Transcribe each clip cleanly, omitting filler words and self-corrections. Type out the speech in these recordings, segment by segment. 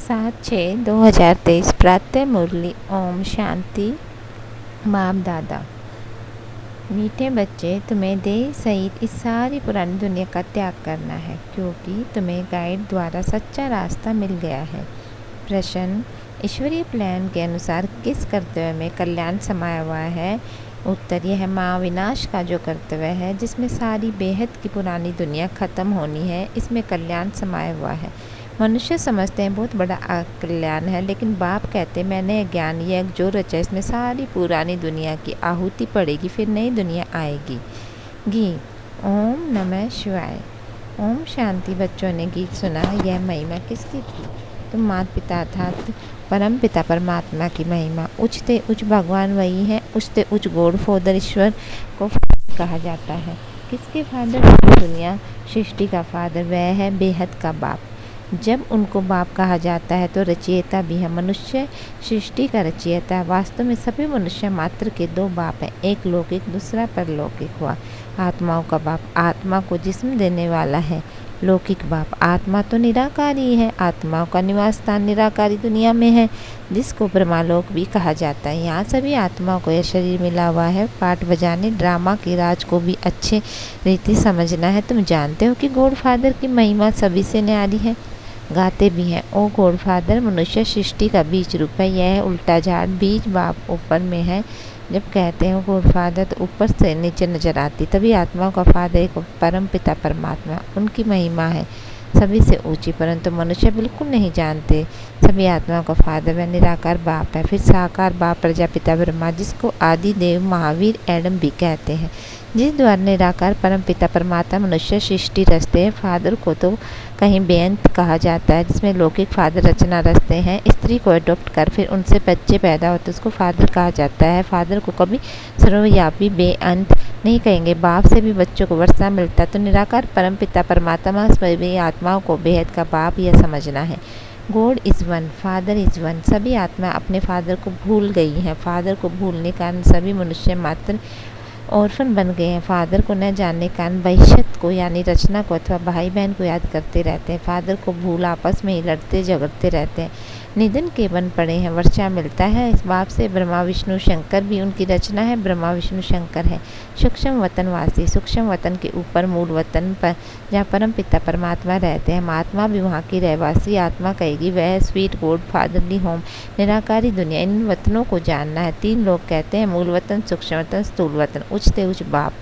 7/6/2023 प्रातः मुरली। ओम शांति। बाप दादा, मीठे बच्चे, तुम्हें देह सहित इस सारी पुरानी दुनिया का त्याग करना है, क्योंकि तुम्हें गाइड द्वारा सच्चा रास्ता मिल गया है। प्रश्न: ईश्वरीय प्लान के अनुसार किस कर्तव्य में कल्याण समाया हुआ है? उत्तर: यह महाविनाश का जो कर्तव्य है, जिसमें सारी बेहद की पुरानी दुनिया खत्म होनी है, इसमें कल्याण समाया हुआ है। मनुष्य समझते हैं बहुत बड़ा कल्याण है, लेकिन बाप कहते हैं मैंने ज्ञान यज्ञ जो रचा, इसमें सारी पुरानी दुनिया की आहुति पड़ेगी, फिर नई दुनिया आएगी। गीत। ओम नमः शिवाय। ओम शांति। बच्चों ने गीत सुना। यह महिमा किसकी थी? तुम माता पिता अर्थात परम पिता परमात्मा की महिमा। उच्चते उच्च भगवान वही है। उच्चते उच्च गॉड फादर ईश्वर को कहा जाता है। किसके फादर? दुनिया सृष्टि का फादर, वह है बेहद का बाप। जब उनको बाप कहा जाता है तो रचयिता भी है। मनुष्य सृष्टि का रचयिता है। वास्तव में सभी मनुष्य मात्र के दो बाप हैं, एक लौकिक दूसरा परलौकिक हुआ। आत्माओं का बाप आत्मा को जिस्म देने वाला है। लौकिक बाप आत्मा तो निराकारी है। आत्माओं का निवास स्थान निराकारी दुनिया में है, जिसको ब्रह्मालोक भी कहा जाता है। यहाँ सभी आत्माओं को यह शरीर मिला हुआ है। पाठ बजाने ड्रामा के राज को भी अच्छे रीति समझना है। तुम जानते हो कि गॉड फादर की महिमा सभी से न्यारी है। गाते भी हैं, ओ गॉड फादर मनुष्य सृष्टि का बीज रूप है। यह उल्टा झाड़ बीज बाप ऊपर में है। जब कहते हैं गॉड फादर तो ऊपर से नीचे नजर आती, तभी आत्माओं का फादर एक परम पिता परमात्मा, उनकी महिमा है सभी से ऊंची, परंतु मनुष्य बिल्कुल नहीं जानते। सभी आत्माओं का फादर वह निराकार बाप है। फिर साकार बाप प्रजापिता ब्रह्मा, जिसको आदि देव महावीर एडम भी कहते हैं, जिस द्वारा निराकार परम पिता परमात्मा मनुष्य सृष्टि रचते हैं। फादर को तो कहीं बेअंत कहा जाता है, जिसमें लौकिक फादर रचना रचते हैं। स्त्री को अडॉप्ट कर फिर उनसे बच्चे पैदा होते उसको फादर कहा जाता है। फादर को कभी सर्वव्यापी बेअंत नहीं कहेंगे। बाप से भी बच्चों को वर्षा मिलता, तो निराकार परम पिता परमात्मा सभी आत्माओं को बेहद का बाप यह समझना है। God is one, father is one. सभी आत्मा अपने फादर को भूल गई हैं। फादर को भूलने के कारण सभी मनुष्य मात्र ऑर्फन बन गए हैं। फादर को न जानने के कारण भविष्य को यानी रचना को अथवा भाई बहन को याद करते रहते हैं। फादर को भूल आपस में ही लड़ते झगड़ते रहते हैं। निधन के बन पड़े हैं। वर्षा मिलता है इस बाप से। ब्रह्मा विष्णु शंकर भी उनकी रचना है। ब्रह्मा विष्णु शंकर है सूक्ष्म वतनवासी। सूक्ष्म वतन के ऊपर मूल वतन पर जहाँ परम पिता परमात्मा रहते हैं, महात्मा भी वहाँ की रहवासी। आत्मा कहेगी वह स्वीट गॉड फादरली होम निराकारी दुनिया। इन वतनों को जानना है। 3 लोग कहते हैं, मूल वतन, सूक्ष्म वतन, स्थूल वतन। उच्चते उच्च बाप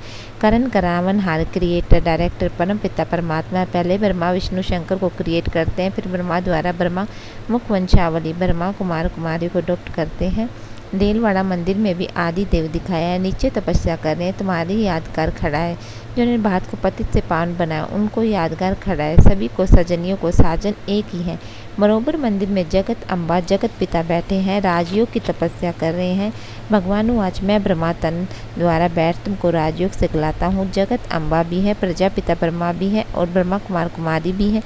करण करावन हार क्रिएटर डायरेक्टर परम पिता परमात्मा पहले ब्रह्मा विष्णु शंकर को क्रिएट करते हैं। फिर ब्रह्मा द्वारा ब्रह्मा मुख वंशावली ब्रह्मा कुमार कुमारी को अडॉप्ट करते हैं। देलवाड़ा मंदिर में भी आदि देव दिखाया है। नीचे तपस्या कर रहे हैं। तुम्हारी यादगार खड़ा है। जो ने भारत को पतित से पावन बनाया, उनको यादगार खड़ा है। सभी को सजनियों को साजन एक ही है। बरोबर मंदिर में जगत अम्बा जगत पिता बैठे हैं, राजयोग की तपस्या कर रहे हैं। भगवान आज मैं ब्रह्मा तन द्वारा बैठ तुमको राजयोग सिखलाता हूँ। जगत अम्बा भी है, प्रजापिता ब्रह्मा भी है और ब्रह्मा कुमार कुमारी भी है।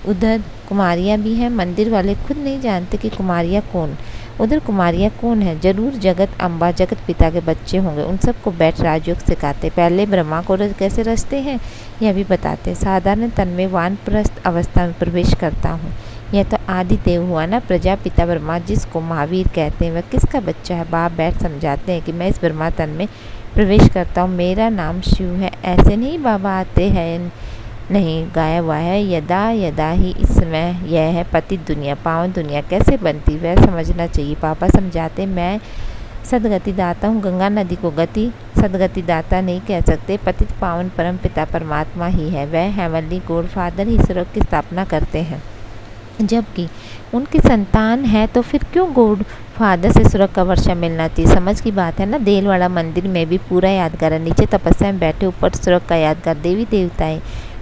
उधर कुमारियाँ भी हैं। मंदिर वाले खुद नहीं जानते कि कुमारियाँ कौन, उधर कुमारियाँ कौन है। जरूर जगत अम्बा जगत पिता के बच्चे होंगे। उन सबको बैठ राजयोग सिखाते। पहले ब्रह्मा को कैसे रचते हैं यह भी बताते। साधारण तन में वानप्रस्थ अवस्था में प्रवेश करता हूँ। यह तो आदि देव हुआ ना, प्रजापिता ब्रह्मा, जिसको महावीर कहते हैं। वह किसका बच्चा है? बाप बैठ समझाते हैं कि मैं इस ब्रह्मा तन में प्रवेश करता हूँ। मेरा नाम शिव है। ऐसे नहीं बाबा आते हैं, नहीं गाया हुआ है। यदा यदा ही इस समय यह है पतित दुनिया, पावन दुनिया कैसे बनती वह समझना चाहिए। पापा समझाते मैं सदगति दाता हूँ। गंगा नदी को गति सदगति दाता नहीं कह सकते। पतित पावन परम पिता परमात्मा ही है। वह हेवनली गॉड फादर ही स्वर्ग की स्थापना करते हैं। जबकि उनकी संतान है तो फिर क्यों गॉड फादर से स्वर्ग का वर्षा मिलना चाहिए? समझ की बात है ना। देलवाड़ा मंदिर में भी पूरा यादगार है। नीचे तपस्या में बैठे, ऊपर स्वर्ग का यादगार। देवी देवताएं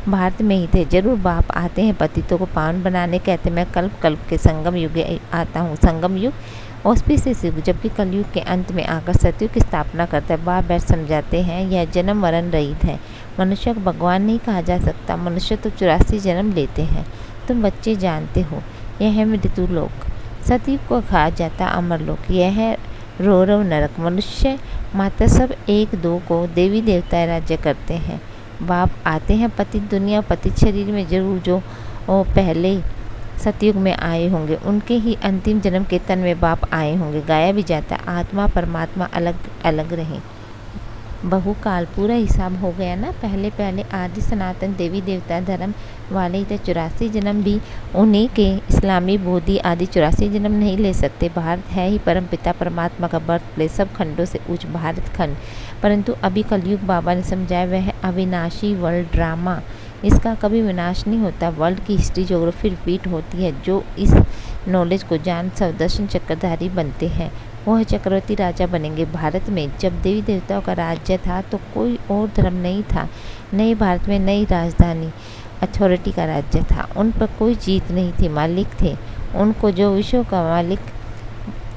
भारत में ही थे। जरूर बाप आते हैं पतितों को पावन बनाने। कहते मैं कल्प कल्प के संगम युग आता हूँ। संगम युग ऑस्पिशियस युग, जबकि कलयुग के अंत में आकर सतयुग की स्थापना करता है। बाप बैठ समझाते हैं यह जन्म मरण रहित है। मनुष्य को भगवान नहीं कहा जा सकता। मनुष्य तो 84 जन्म लेते हैं। तुम बच्चे जानते हो यह है मृत्यु लोक। सतयुग को कहा जाता अमर लोक। यह है रौरव नरक। मनुष्य मात्र सब 1-2 को देवी देवता राज्य करते हैं। बाप आते हैं पतित दुनिया पतित शरीर में। जरूर जो पहले सतयुग में आए होंगे, उनके ही अंतिम जन्म के तन में बाप आए होंगे। गाया भी जाता है, आत्मा परमात्मा अलग अलग रहे। बहुकाल पूरा हिसाब हो गया ना। पहले पहले आदि सनातन देवी देवता धर्म वाले थे। 84 जन्म भी उन्हीं के इस्लामी बोधी आदि 84 जन्म नहीं ले सकते। भारत है ही परम पिता परमात्मा का बर्थ प्लेस, सब खंडों से उच्च भारत खंड। परंतु अभी कलयुग बाबा ने समझाया वह है अविनाशी वर्ल्ड ड्रामा। इसका कभी विनाश नहीं होता। वर्ल्ड की हिस्ट्री ज्योग्राफी रिपीट होती है। जो इस नॉलेज को जान सुदर्शन चक्रधारी बनते हैं वह चक्रवर्ती राजा बनेंगे। भारत में जब देवी देवताओं का राज्य था तो कोई और धर्म नहीं था। नए भारत में नई राजधानी अथॉरिटी का राज्य था। उन पर कोई जीत नहीं थी, मालिक थे। उनको जो विश्व का मालिक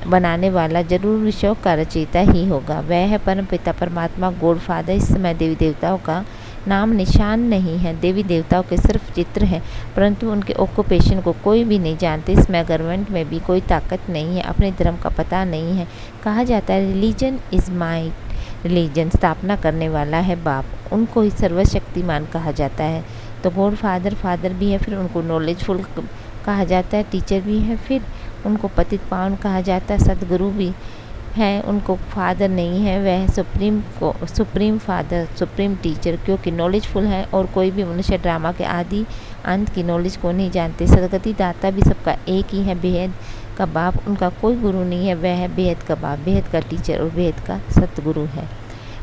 बनाने वाला जरूर विश्व का रचयिता ही होगा। वह है परम पिता परमात्मा, गॉड फादर। इस समय देवी देवताओं का नाम निशान नहीं है। देवी देवताओं के सिर्फ चित्र हैं, परंतु उनके ऑक्यूपेशन को कोई भी नहीं जानते। इसमें गवर्नमेंट में भी कोई ताकत नहीं है। अपने धर्म का पता नहीं है। कहा जाता है रिलीजन इज माई रिलीजन। स्थापना करने वाला है बाप। उनको ही सर्वशक्तिमान कहा जाता है। तो गॉड फादर भी है, फिर उनको नॉलेजफुल कहा जाता है, टीचर भी है, फिर उनको पतित पावन कहा जाता है, सदगुरु भी है। उनको फादर नहीं है, वह सुप्रीम फादर, सुप्रीम टीचर, क्योंकि नॉलेजफुल है और कोई भी मनुष्य ड्रामा के आदि अंत की नॉलेज को नहीं जानते। सदगति दाता भी सबका एक ही है, बेहद का बाप। उनका कोई गुरु नहीं है, वह है बेहद का बाप, बेहद का टीचर और बेहद का सतगुरु है।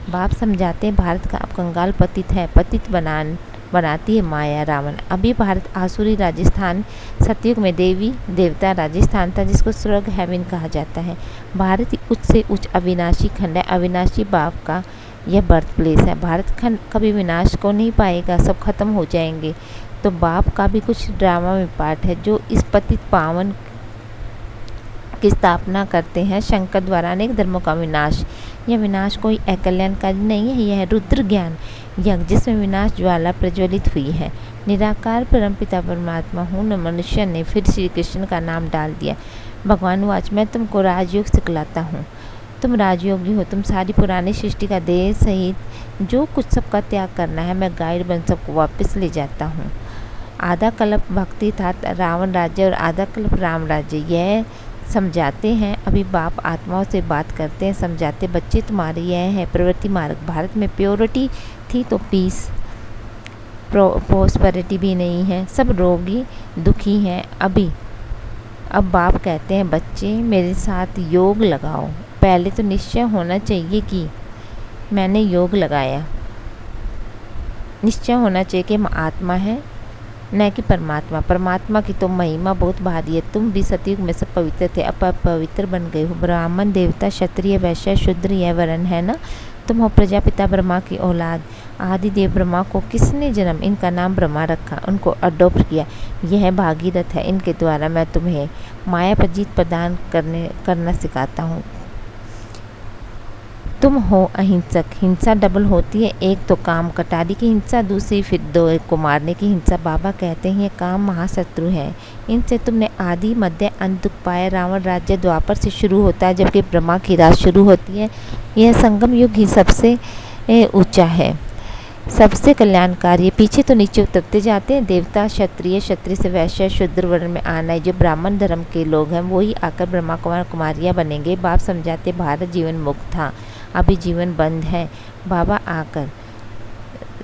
बाप समझाते हैं भारत का अब कंगाल पतित है, पतित बनाती है माया रावण। अभी भारत आसुरी राजस्थान, सतयुग में देवी देवता राजस्थान था, जिसको स्वर्ग हेवन कहा जाता है। भारत उच्च से उच्च अविनाशी खंड है। अविनाशी बाप का यह बर्थ प्लेस है। भारत खंड कभी विनाश को नहीं पाएगा, सब खत्म हो जाएंगे। तो बाप का भी कुछ ड्रामा में पार्ट है, जो इस पतित पावन की स्थापना करते हैं। शंकर द्वारा अनेक धर्मों का विनाश। यह विनाश कोई अकल्याणकारी नहीं है, यह रुद्र ज्ञान यज्ञ जिसमें विनाश ज्वाला प्रज्वलित हुई है। निराकार परमपिता परमात्मा हूँ न मनुष्य ने फिर श्री कृष्ण का नाम डाल दिया। भगवान वाच मैं तुमको राजयोग सिखलाता हूँ, तुम राजयोगी हो। तुम सारी पुरानी सृष्टि का देह सहित जो कुछ सबका त्याग करना है, मैं गाइड बन सबको वापस ले जाता हूँ। आधा कल्प भक्ति था रावण राज्य और आधा कल्प राम राज्य। यह समझाते हैं अभी बाप आत्माओं से बात करते हैं। समझाते बच्चे तुम्हारे यह है प्रवृत्ति मार्ग। भारत में प्योरिटी थी तो पीस प्रोस्पेरिटी भी नहीं है, सब रोगी दुखी हैं अभी। अब बाप कहते हैं बच्चे मेरे साथ योग लगाओ। पहले तो निश्चय होना चाहिए कि मैंने योग लगाया। निश्चय होना चाहिए कि हम आत्मा है न कि परमात्मा। परमात्मा की तो महिमा बहुत भारी है। तुम भी सतयुग में सब पवित्र थे, अब पवित्र बन गए हो। ब्राह्मण देवता क्षत्रिय वैश्य शूद्र यह वर्ण है ना। तुम हो प्रजापिता ब्रह्मा की औलाद। आदि देव ब्रह्मा को किसने जन्म, इनका नाम ब्रह्मा रखा, उनको अडॉप्ट किया। यह भागीरथ है, इनके द्वारा मैं तुम्हें माया पर जीत प्रदान करना सिखाता हूँ। तुम हो अहिंसक। हिंसा डबल होती है, एक तो काम कटारी की हिंसा, दूसरी फिर दो को मारने की हिंसा। बाबा कहते हैं ये काम महाशत्रु है, इनसे तुमने आदि मध्य अंत दुख पाया। रावण राज्य द्वापर से शुरू होता है, जबकि ब्रह्मा की राज शुरू होती है। यह संगम युग ही सबसे ऊंचा है, सबसे कल्याणकारी है। पीछे तो नीचे उतरते जाते हैं। देवता क्षत्रिय, क्षत्रिय से वैश्य शूद्र वर्ण में आना है। जो ब्राह्मण धर्म के लोग हैं वही आकर ब्रह्मा कुमार कुमारियाँ बनेंगे। बाप समझाते भारत जीवन मुक्त था, अभी जीवन बंद है। बाबा आकर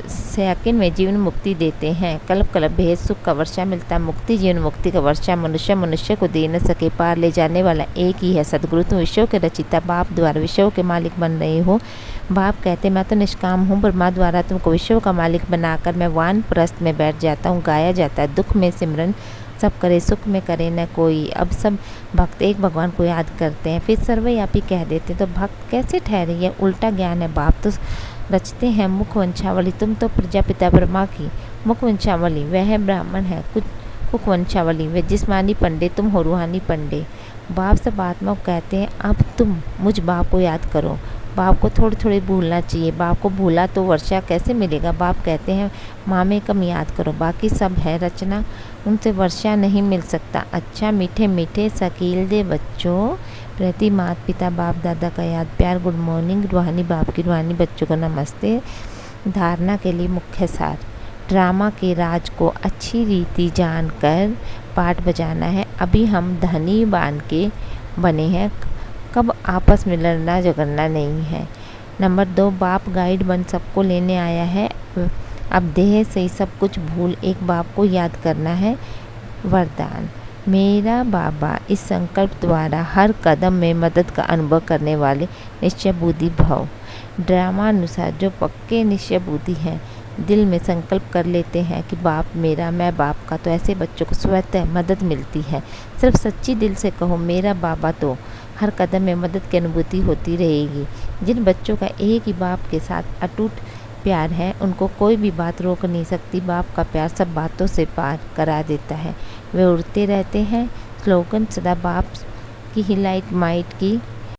सेकंड में जीवन मुक्ति देते हैं। कल्प कल्प भेद सुख का वर्षा मिलता, मुक्ति जीवन मुक्ति का वर्षा। मनुष्य को दे न सके, पार ले जाने वाला एक ही है सदगुरु। तुम विश्व के रचिता बाप द्वारा विश्व के मालिक बन रहे हो। बाप कहते मैं तो निष्काम हूँ, ब्रह्मा द्वारा तुमको विश्व का मालिक बनाकर मैं वानप्रस्थ में बैठ जाता हूँ। गाया जाता है दुख में सिमरन सब करे, सुख में करे न कोई। अब सब भक्त एक भगवान को याद करते हैं, फिर सर्वव्यापी कह देते हैं। तो भक्त कैसे ठहरे, यह उल्टा ज्ञान है। बाप तो रचते हैं मुख वंशावली। तुम तो प्रजापिता ब्रह्मा की मुख वंशावली, वह ब्राह्मण है कुक वंशावली। वे जिस्मानी पंडे, तुम हो रूहानी पंडे। बाप सब आत्मा को कहते हैं अब तुम मुझ बाप को याद करो। बाप को थोड़ी थोड़ी भूलना चाहिए। बाप को भूला तो वर्षा कैसे मिलेगा। बाप कहते हैं माँ में कम याद करो, बाकी सब है रचना, उनसे वर्षा नहीं मिल सकता। अच्छा मीठे मीठे शकील दे बच्चों, प्रति माता पिता बाप दादा का याद प्यार। गुड मॉर्निंग रूहानी बाप की रूहानी बच्चों को नमस्ते। धारणा के लिए मुख्य सार। ड्रामा के राज को अच्छी रीति जानकर पाठ बजाना है। अभी हम धनी बान के बने हैं, कब आपस में लड़ना झगड़ना नहीं है। नंबर 2, बाप गाइड बन सबको लेने आया है। अब देह से सब कुछ भूल एक बाप को याद करना है। वरदान, मेरा बाबा इस संकल्प द्वारा हर कदम में मदद का अनुभव करने वाले निश्चय बुद्धि भव। ड्रामानुसार जो पक्के निश्चय बुद्धि हैं, दिल में संकल्प कर लेते हैं कि बाप मेरा, मैं बाप का, तो ऐसे बच्चों को स्वतः मदद मिलती है। सिर्फ सच्ची दिल से कहो मेरा बाबा, तो हर कदम में मदद की अनुभूति होती रहेगी। जिन बच्चों का एक ही बाप के साथ अटूट प्यार है, उनको कोई भी बात रोक नहीं सकती। बाप का प्यार सब बातों से पार करा देता है। वे उड़ते रहते हैं। स्लोगन, सदा बाप की ही लाइट माइट की